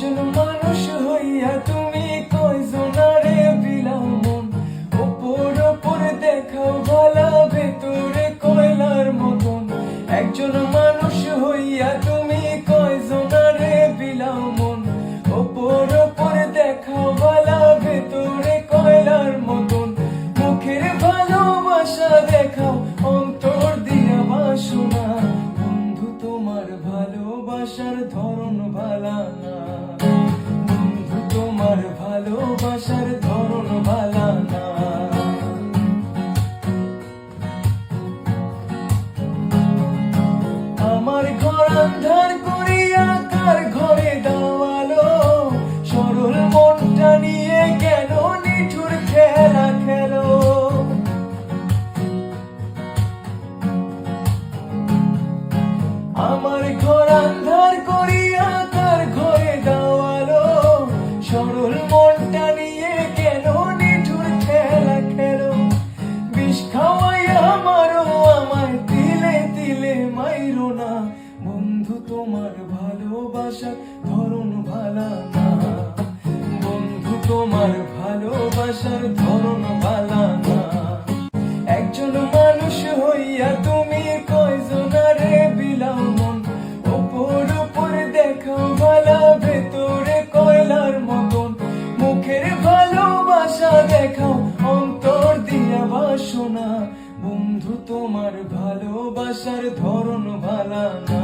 একজন মানুষ হইয়া তুমি কয়জনারে বিলাও মন, ওপর ওপর দেখাও ভালা ভেতরে কয়লার মতন। একজন মানুষ হইয়া তুমি কয়জনারে বিলাও মন, ওপর ওপর দেখাও ভালা ভেতরে কয়লার মতন। মুখের ভালোবাসা দেখাও অন্তর দিয়া বাসনা, বন্ধু তোমার ভালোবাসার ধরন ভালা না, বন্ধু তোমার ভালোবাসার ধরন ভালা না। আমার ঘর আন্ধার করিয়া কার ঘরে দাওয়ালো, সরল মনটা নিয়ে কেন নিঠুর খেলা খেলো। আমার ঘর আন্ধার করিয়া কার ঘরে দাওয়ালো, সরল মনটা নিয়ে কেন নিঠুর খেলা খেলো। বিষ খাওয়াইয়া আমারও আমায় তিলে তিলে মাইরো না, বন্ধু তোমার ভালোবাসার ধরন ভালা না, বন্ধু তোমার ভালোবাসার ধরন ভালা না। একজন মানুষ হইয়া তুমি কয়জনারে বিলাও মন, ওপর ওপর দেখাও ভালা ভেতরে কয়লার মতন। মুখের ভালোবাসা দেখাও অন্তর দিয়া বাসনা, বন্ধু তোমার ভালোবাসার ধরন ভালা না।